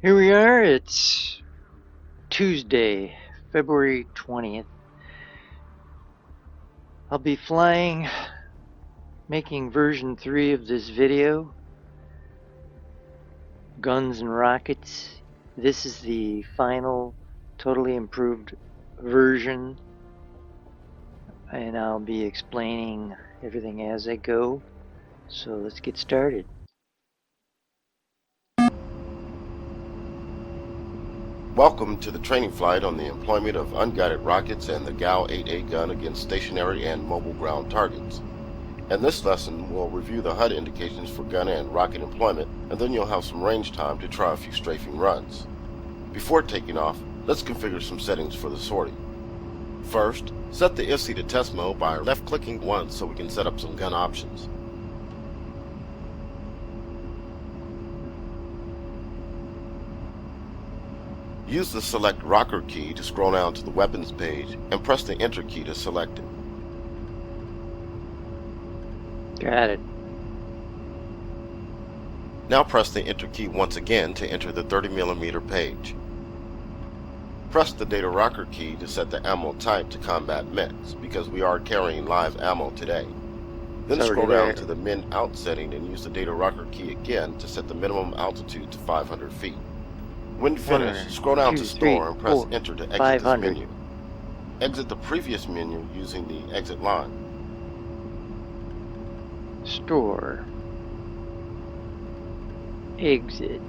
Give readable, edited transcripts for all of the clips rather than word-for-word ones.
Here we are, it's Tuesday, February 20th. I'll be flying, making version 3 of this video, Guns and Rockets. This is the final, totally improved version, and I'll be explaining everything as I go. So let's get started. Welcome to the training flight on the employment of unguided rockets and the GAL-8A gun against stationary and mobile ground targets. In this lesson, we'll review the HUD indications for gun and rocket employment, and then you'll have some range time to try a few strafing runs. Before taking off, let's configure some settings for the sortie. First, set the IFC to test mode by left-clicking once so we can set up some gun options. Use the Select Rocker key to scroll down to the Weapons page and press the Enter key to select it. Got it. Now press the Enter key once again to enter the 30mm page. Press the Data Rocker key to set the ammo type to combat mix, because we are carrying live ammo today. Then scroll down to the Min Out setting and use the Data Rocker key again to set the minimum altitude to 500 feet. When finished, scroll down to Store and press Enter to exit this menu. Exit the previous menu using the exit line. Store. Exit.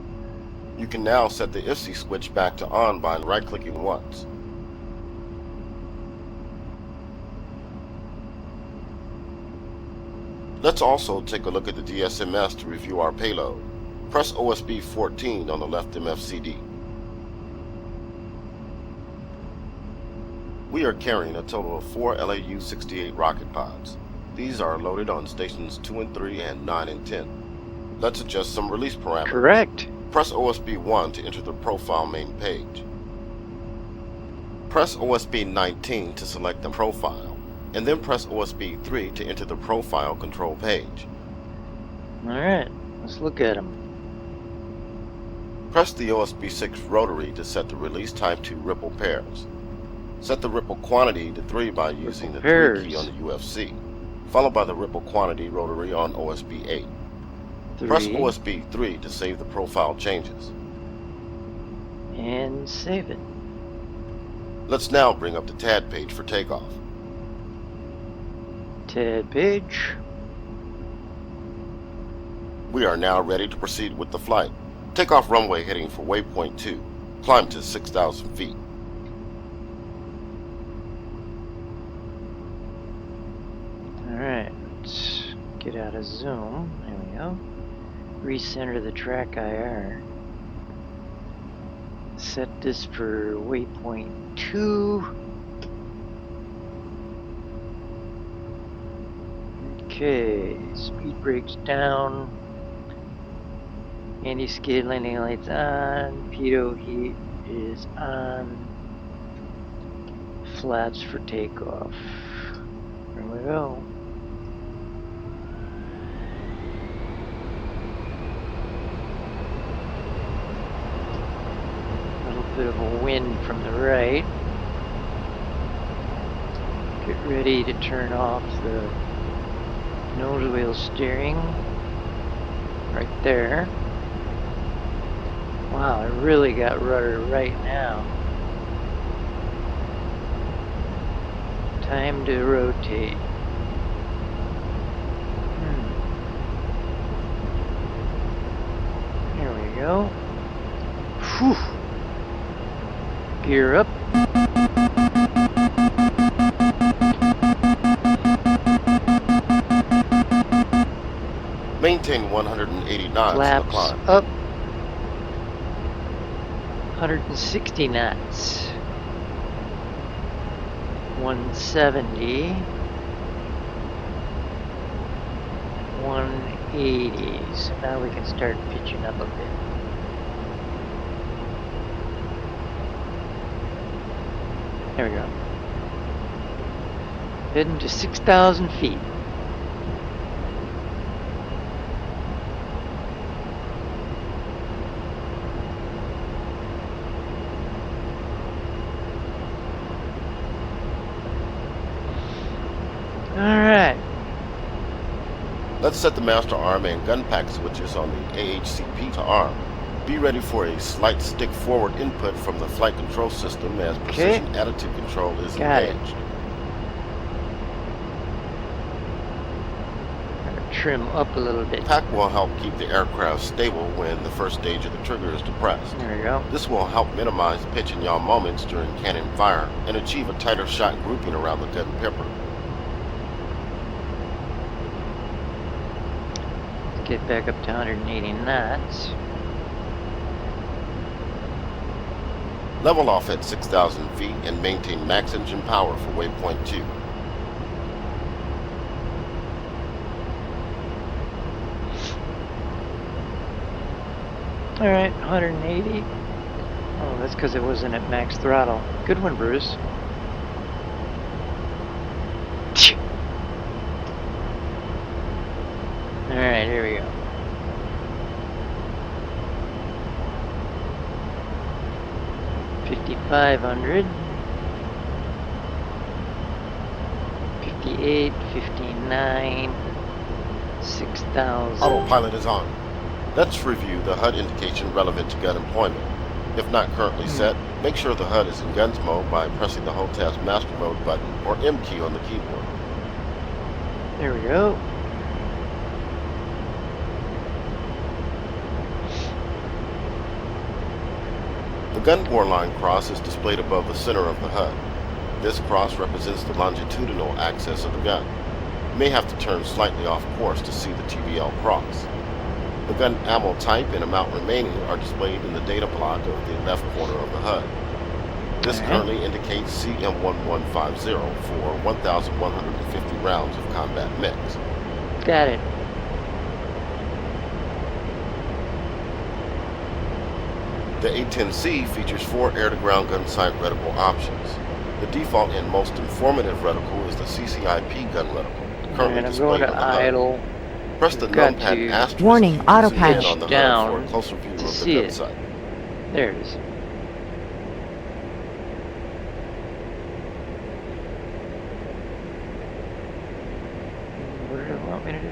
You can now set the IFC switch back to on by right-clicking once. Let's also take a look at the DSMS to review our payload. Press OSB 14 on the left MFCD. We are carrying a total of 4 LAU-68 rocket pods. These are loaded on stations 2 and 3 and 9 and 10. Let's adjust some release parameters. Correct. Press OSB 1 to enter the profile main page. Press OSB 19 to select the profile, and then press OSB 3 to enter the profile control page. Alright, let's look at them. Press the OSB 6 rotary to set the release type to ripple pairs. Set the ripple quantity to 3 by using the 3 key on the UFC, followed by the ripple quantity rotary on OSB 8. Press OSB 3 to save the profile changes. And save it. Let's now bring up the TAD page for takeoff. TAD page. We are now ready to proceed with the flight. Take off runway heading for waypoint 2. Climb to 6,000 feet. Alright, let's get out of zoom. There we go. Recenter the track IR. Set this for waypoint 2. Okay, speed brakes down. Anti-skid landing lights on. Pitot heat is on. Flaps for takeoff. There we go. Bit of a wind from the right. Get ready to turn off the nose wheel steering right there. Wow, I really got rudder right now. Time to rotate. There we go. Whew. Gear up. Maintain 180 knots Flaps in the climb. Up. 160 knots. 170. 180. So now we can start pitching up a bit. There we go. Heading to 6,000 feet. Let's set the master arm and gun pack switches on the AHCP to arm. Be ready for a slight stick forward input from the flight control system as precision additive control is engaged. Trim up a little bit. Pack will help keep the aircraft stable when the first stage of the trigger is depressed. There we go. This will help minimize pitch and yaw moments during cannon fire and achieve a tighter shot grouping around the gun pipper. Let's get back up to 180 knots. Level off at 6,000 feet and maintain max engine power for waypoint 2. Alright, 180. Oh, that's because it wasn't at max throttle. Good one, Bruce. Alright, here we go. $5,500. 58, 59, 6,000. Autopilot is on. Let's review the HUD indication relevant to gun employment. If not currently set, make sure the HUD is in guns mode by pressing the Hold Task Master Mode button or M key on the keyboard. There we go. The gun bore line cross is displayed above the center of the HUD. This cross represents the longitudinal axis of the gun. You may have to turn slightly off course to see the TBL cross. The gun ammo type and amount remaining are displayed in the data block of the left corner of the HUD. This currently indicates CM1150 for 1,150 rounds of combat mix. Got it. The A10CII features 4 air-to-ground gun sight reticle options. The default and most informative reticle is the CCIP gun reticle, currently displayed on the HUD. Idle. Press the numpad asterisk Warning, key autopilot on the down HUD for a closer view to of see the gun it. sight. There it is. What did it want me to do?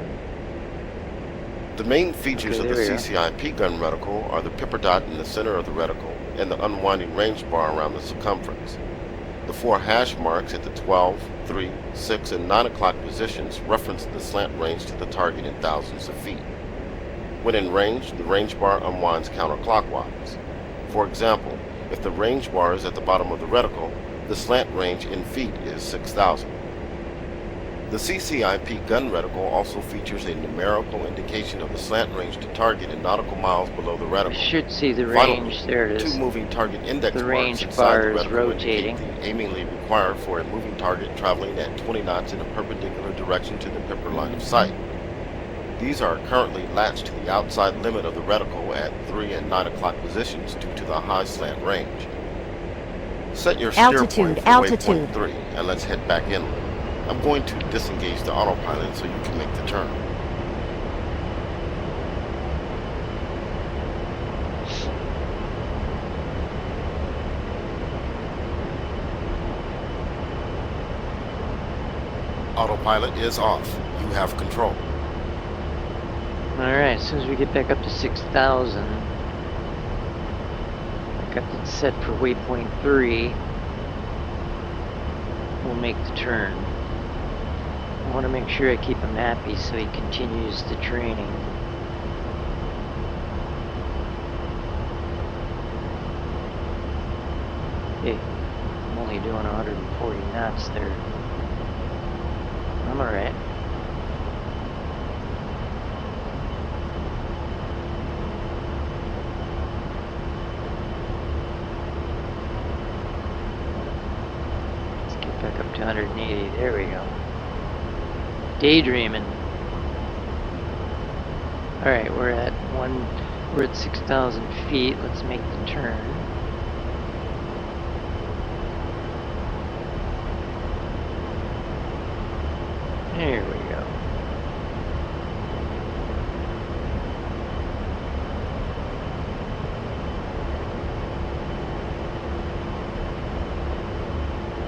The main features Okay, of the there we go. CCIP gun reticle are the pipper dot in the center of the reticle and the unwinding range bar around the circumference. The 4 hash marks at the 12, 3, 6, and 9 o'clock positions reference the slant range to the target in thousands of feet. When in range, the range bar unwinds counterclockwise. For example, if the range bar is at the bottom of the reticle, the slant range in feet is 6,000. The CCIP gun reticle also features a numerical indication of the slant range to target in nautical miles below the I reticle. should see the Finally, range. There it is. 2 moving target index The marks range inside bar the is reticle rotating. indicate the aimingly required for a moving target traveling at 20 knots in a perpendicular direction to the pipper line of sight. These are currently latched to the outside limit of the reticle at 3 and 9 o'clock positions due to the high slant range. Set your steer point for waypoint 3 and let's head back inland. I'm going to disengage the autopilot so you can make the turn. Autopilot is off. You have control. Alright, as soon as we get back up to 6,000, I got it set for waypoint 3. We'll make the turn. I want to make sure I keep him happy so he continues the training. Hey, I'm only doing 140 knots there. I'm alright. Let's get back up to 180. There we go. Daydreaming. Alright, we're at 6,000 feet. Let's make the turn. There we go.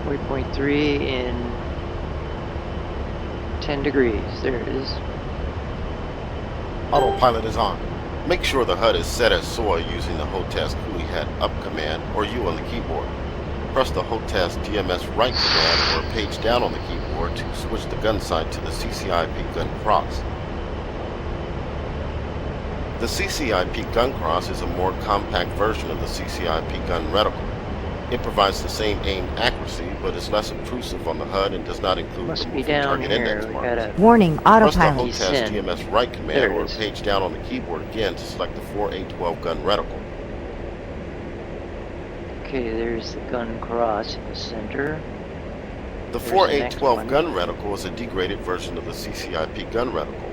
Waypoint 3 in 10 degrees. There it is. Autopilot is on. Make sure the HUD is set as soy using the HOTAS GUI head up command or U on the keyboard. Press the HOTAS DMS right command or page down on the keyboard to switch the gun sight to the CCIP gun cross. The CCIP gun cross is a more compact version of the CCIP gun reticle. It provides the same aim accuracy, but is less intrusive on the HUD and does not include Must the be moving down target here. index We marks. gotta Warning, Press the autopilot. HOTAS DMS right There command it or is. page down on the keyboard again to select the 4812 gun reticle. Okay, there's the gun cross in the center. The There's the 4812 next gun reticle is a degraded version of the CCIP gun reticle.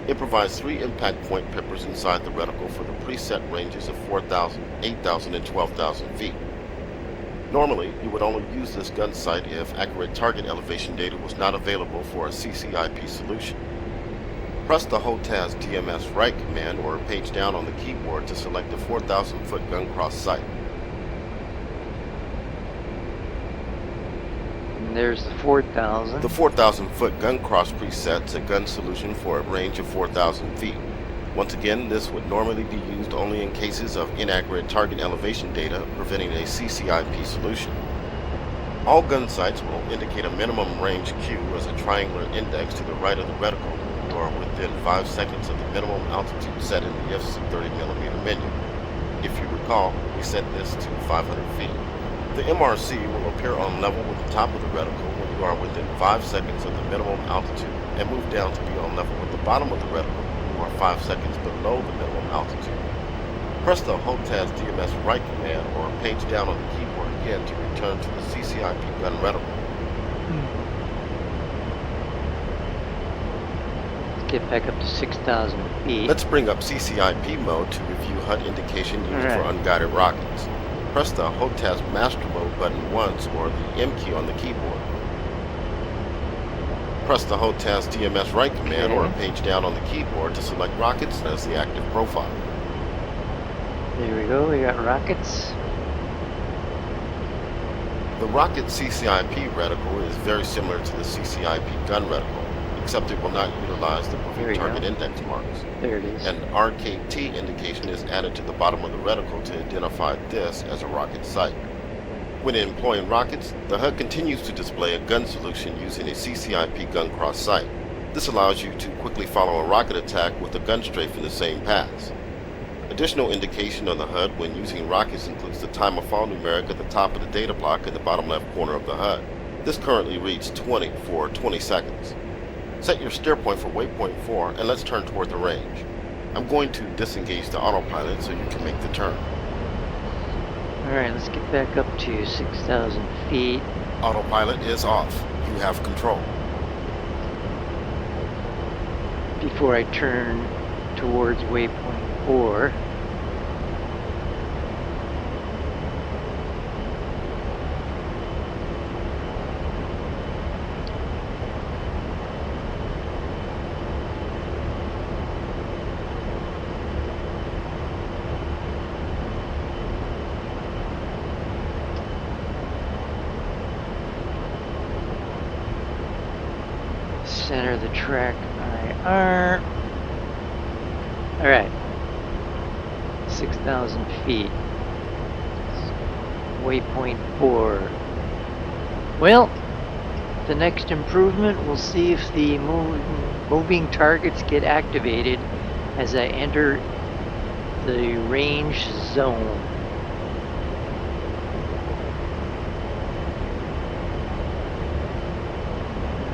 It provides 3 impact point peppers inside the reticle for the preset ranges of 4,000, 8,000, and 12,000 feet. Normally, you would only use this gun sight if accurate target elevation data was not available for a CCIP solution. Press the HOTAS DMS right command or page down on the keyboard to select the 4,000 foot gun cross sight. And there's the 4,000. The 4,000 foot gun cross preset is a gun solution for a range of 4,000 feet. Once again, this would normally be used only in cases of inaccurate target elevation data preventing a CCIP solution. All gun sights will indicate a minimum range Q as a triangular index to the right of the reticle. You are within 5 seconds of the minimum altitude set in the FC 30mm menu. If you recall, we set this to 500 feet. The MRC will appear on level with the top of the reticle when you are within 5 seconds of the minimum altitude and move down to be on level with the bottom of the reticle when you are 5 seconds below the minimum altitude. Press the HOTAS DMS right command or page down on the keyboard again to return to the CCIP gun reticle. Let's get back up to 6,000 feet. Let's bring up CCIP mode to review HUD indication used for Alright. unguided rockets. Press the HOTAS Master Mode button once or the M key on the keyboard. Press the HOTAS DMS right command or page down on the keyboard to select rockets as the active profile. There we go, we got rockets. The rocket CCIP reticle is very similar to the CCIP gun reticle, except it will not utilize the There moving you target go. index marks. There it is. An RKT indication is added to the bottom of the reticle to identify this as a rocket sight. When employing rockets, the HUD continues to display a gun solution using a CCIP gun cross sight. This allows you to quickly follow a rocket attack with a gun strafe in the same paths. Additional indication on the HUD when using rockets includes the time of fall numeric at the top of the data block in the bottom left corner of the HUD. This currently reads 20 for 20 seconds. Set your steer point for waypoint 4 and let's turn toward the range. I'm going to disengage the autopilot so you can make the turn. Alright, let's get back up to 6,000 feet. Autopilot is off. You have control. Before I turn towards waypoint 4. Center the track IR. Alright. 6,000 feet. Waypoint 4. Well, the next improvement, we'll see if the moving targets get activated as I enter the range zone.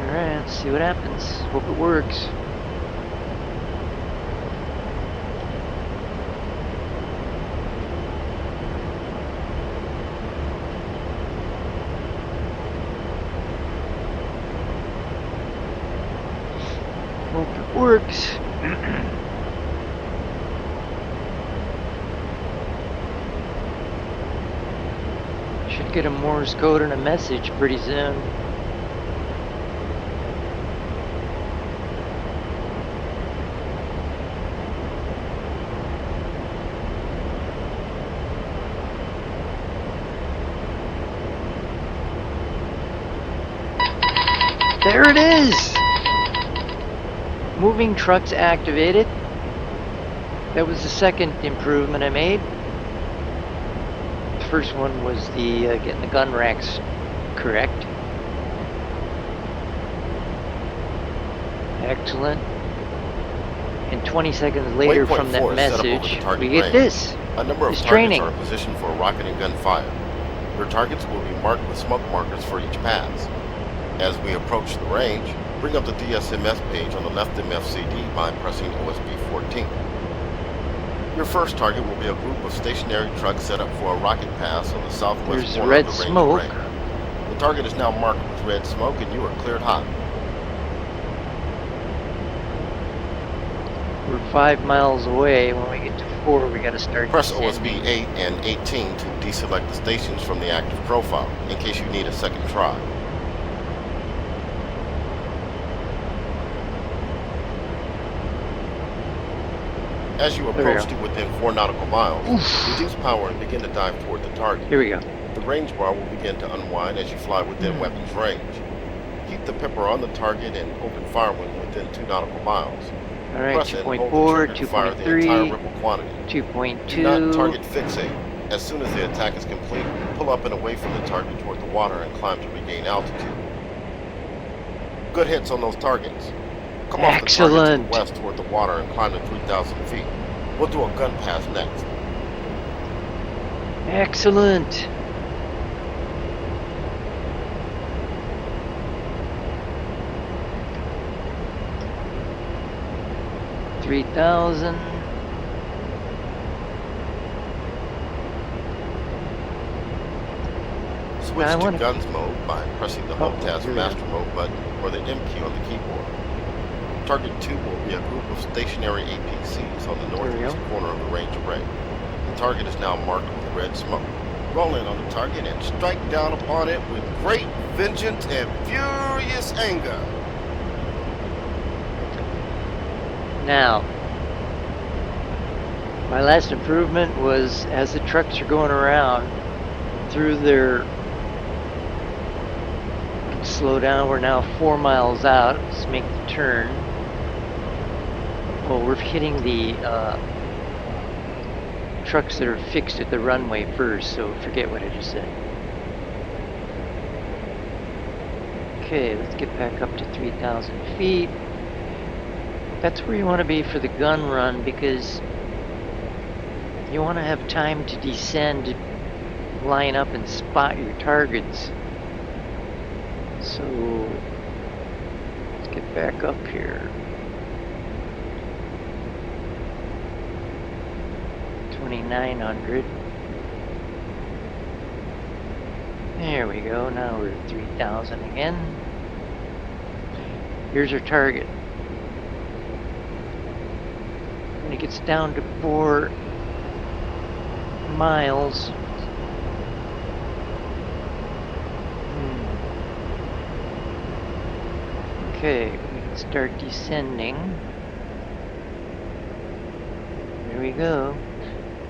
Alright, let's see what happens. Hope it works. Hope it works. Should get a Morse code and a message pretty soon. There it is! Moving trucks activated. That was the second improvement I made. The first one was the getting the gun racks correct. Excellent. And 20 seconds later Waypoint from that 4 is set up over the message, target we get range. this. A number of This targets training. are positioned for rocket and gun fire. Your targets will be marked with smoke markers for each pass. As we approach the range, bring up the DSMS page on the left MFCD by pressing OSB 14. Your first target will be a group of stationary trucks set up for a rocket pass on the southwest There's corner red of the range smoke. array. The target is now marked with red smoke and you are cleared hot. We're 5 miles away. When we get to 4, we gotta start Press descending. OSB 8 and 18 to deselect the stations from the active profile, in case you need a second try. As you approach to within 4 nautical miles, reduce power and begin to dive toward the target. Here we go. The range bar will begin to unwind as you fly within weapons range. Keep the pepper on the target and open fire when within 2 nautical miles. All right, Press and hold the 2.4, trigger to fire the entire 2.3, ripple quantity. 2.2. Do not target fixate. As soon as the attack is complete, pull up and away from the target toward the water and climb to regain altitude. Good hits on those targets. Come off the target to the west toward the water and climb to 3,000 feet. We'll do a gun pass next. Excellent. $3,000. Switch to guns mode by pressing the Home Task Master Mode button or the M key on the keyboard. Target 2 will be a group of stationary APCs on the northeast corner of the range array. The target is now marked with red smoke. Roll in on the target and strike down upon it with great vengeance and furious anger. Now, my last improvement was as the trucks are going around through their... Slow down, we're now 4 miles out. Let's make the turn. Oh, we're hitting the trucks that are fixed at the runway first, so forget what I just said. Okay, let's get back up to 3,000 feet. That's where you want to be for the gun run, because you want to have time to descend, line up and spot your targets. So let's get back up here. 2,900. There we go. Now we're at 3,000 again. Here's our target. When it gets down to 4 miles, okay, we can start descending. There we go.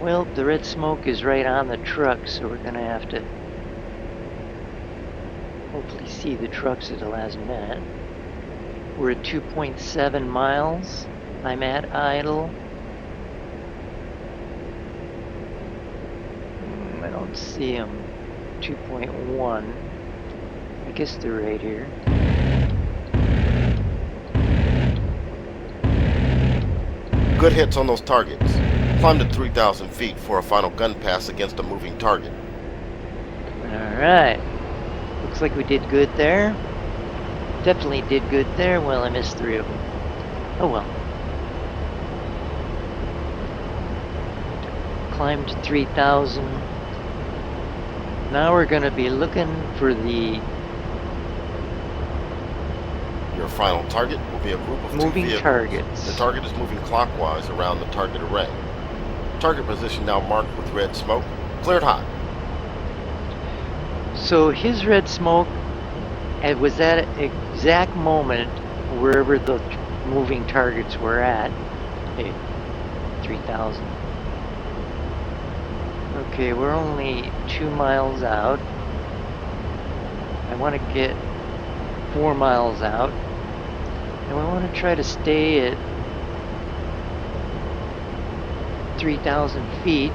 Well, the red smoke is right on the truck, so we're gonna have to hopefully see the trucks at the last minute. We're at 2.7 miles. I'm at idle. I don't see them. 2.1. I guess they're right here. Good hits on those targets. Climb to 3,000 feet for a final gun pass against a moving target. Alright. Looks like we did good there. Definitely did good there. Well, I missed 3 of them. Oh well. Climbed to 3,000. Now we're going to be looking for the... Your final target will be a group of moving 2 vehicles. targets. The target is moving clockwise around the target array. Target position now marked with red smoke. Cleared hot. So his red smoke, it was that exact moment wherever the moving targets were at. Hey, 3,000. Okay, we're only 2 miles out. I want to get 4 miles out. And we want to try to stay at 3,000 feet.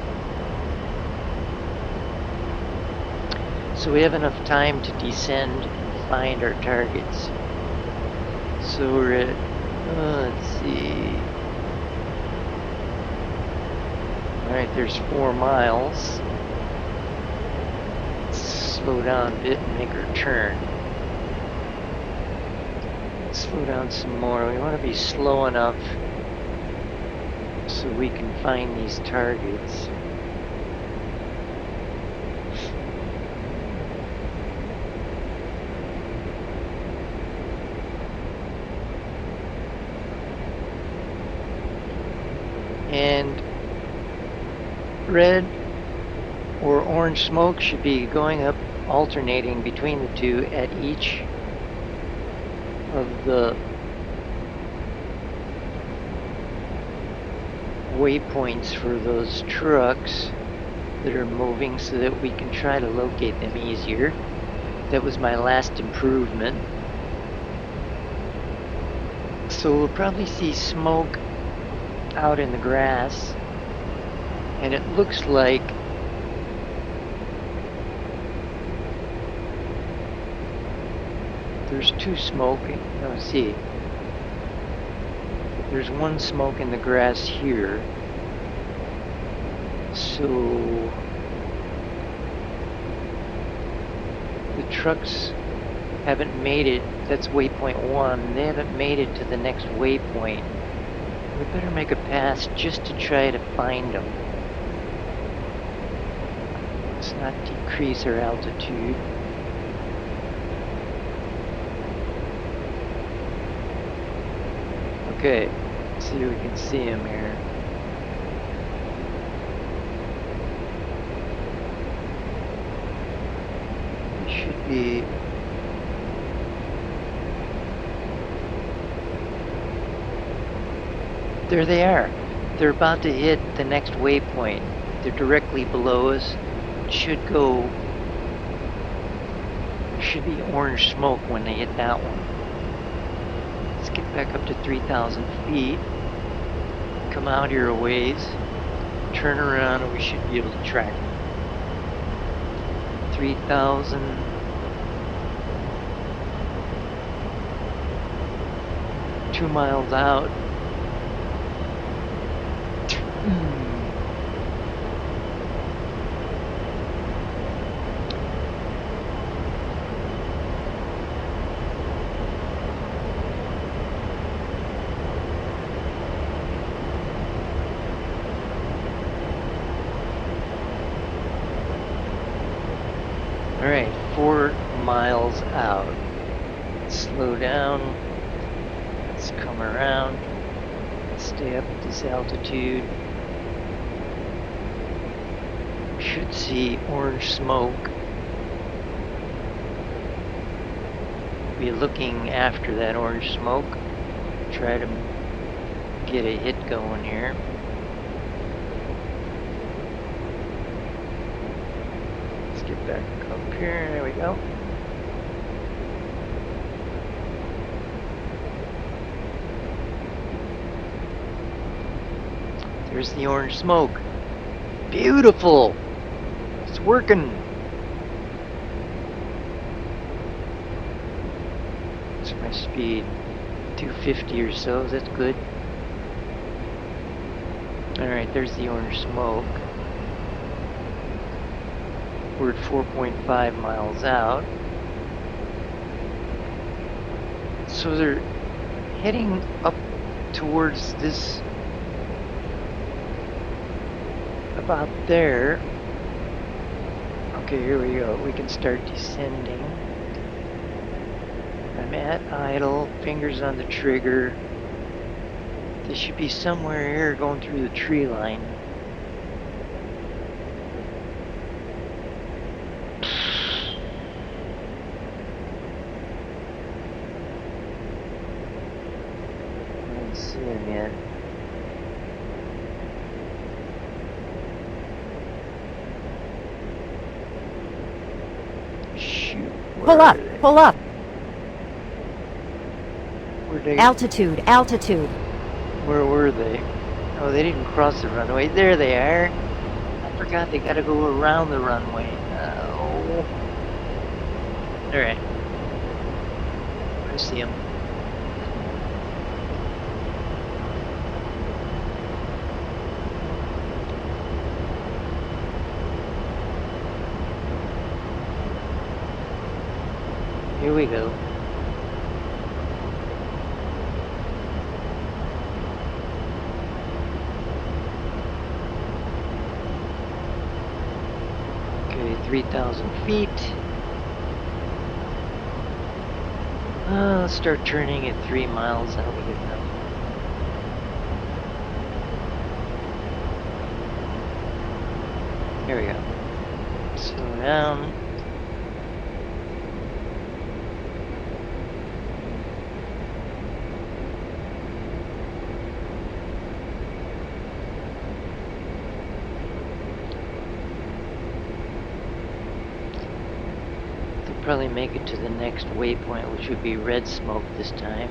So we have enough time to descend and find our targets. So we're at, let's see. Alright, there's 4 miles. Let's slow down a bit and make our turn. Slow down some more. We want to be slow enough so we can find these targets. And red or orange smoke should be going up, alternating between the two at each of the waypoints for those trucks that are moving so that we can try to locate them easier. That was my last improvement. So we'll probably see smoke out in the grass, and it looks like there's 2 smoke. Let's see. There's 1 smoke in the grass here. So the trucks haven't made it. That's waypoint 1. They haven't made it to the next waypoint. We better make a pass just to try to find them. Let's not decrease our altitude. Okay, let's see if we can see him here. He should be... There they are. They're about to hit the next waypoint. They're directly below us. It should go... should be orange smoke when they hit that one. Let's get back up to 3,000 feet. Come out here a ways. Turn around and we should be able to track them. 3,000. Two miles out. Alright, 4 miles out. Slow down. Let's come around. Stay up at this altitude. Should see orange smoke. Be looking after that orange smoke. Try to get a hit going here. Let's get back up here. There we go. There's the orange smoke. Beautiful! It's working! What's my speed? 250 or so, that's good. Alright, there's the orange smoke. We're at 4.5 miles out. So they're heading up towards this, about there. Okay, here we go. We can start descending. I'm at idle, fingers on the trigger. They should be somewhere here going through the tree line. I don't see them yet. Shoot. Pull up, pull up. Where'd they, Altitude, altitude. where were they? Oh, they didn't cross the runway. There they are. I forgot they gotta go around the runway. Oh. Alright. I see them. Here we go. Okay, 3,000 feet. Let's start turning at 3 miles. That'll be good enough. Here we go. Slow down. They'll probably make it to the next waypoint, which would be red smoke this time.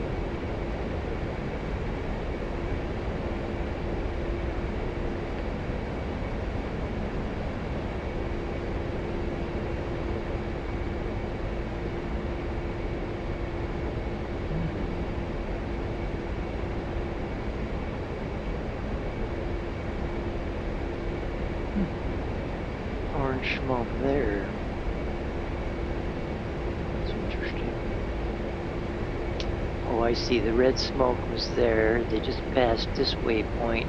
Orange smoke there. That's interesting. Oh, I see. The red smoke was there. They just passed this waypoint.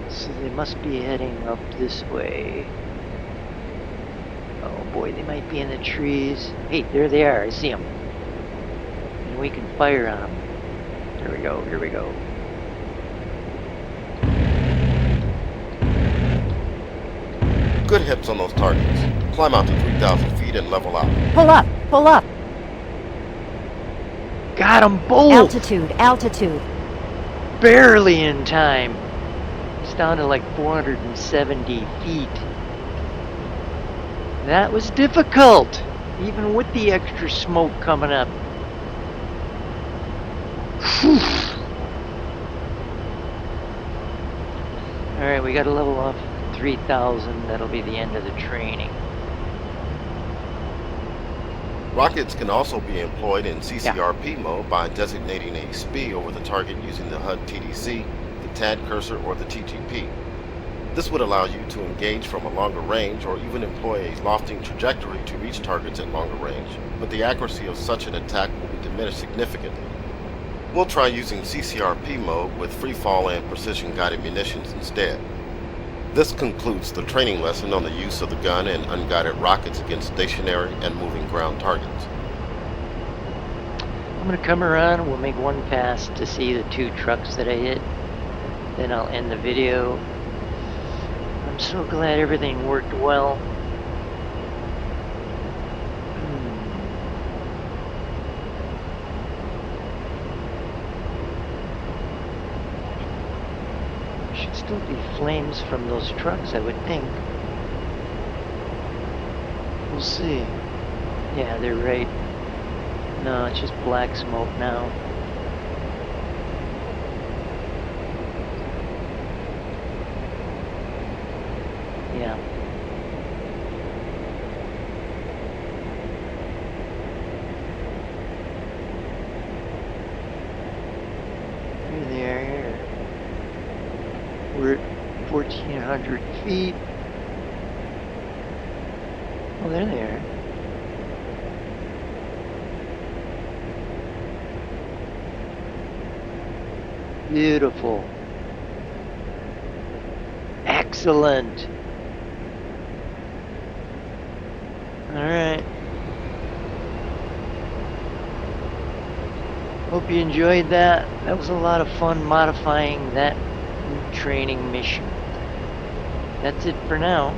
So they must be heading up this way. Oh boy, they might be in the trees. Hey, there they are. I see them. And we can fire on them. There we go. Here we go. Good hits on those targets. Climb out to 3,000 feet and level out. Pull up, pull up. Got them both! Altitude, altitude. Barely in time. It's down to like 470 feet. That was difficult, even with the extra smoke coming up. Alright, we gotta level off 3,000. That'll be the end of the training. Rockets can also be employed in CCRP mode by designating a SPI over the target using the HUD TDC, the TAD cursor, or the TTP. This would allow you to engage from a longer range or even employ a lofting trajectory to reach targets at longer range, but the accuracy of such an attack will be diminished significantly. We'll try using CCRP mode with free fall and precision guided munitions instead. This concludes the training lesson on the use of the gun and unguided rockets against stationary and moving ground targets. I'm gonna come around and we'll make one pass to see the 2 trucks that I hit. Then I'll end the video. I'm so glad everything worked well. Should still be flames from those trucks, I would think. We'll see. Yeah, they're right. No, it's just black smoke now. Yeah. Here they are here. We're at 1,400 feet. Oh, there they are. Beautiful. Excellent. Alright. Hope you enjoyed that. That was a lot of fun modifying that training mission. That's it for now.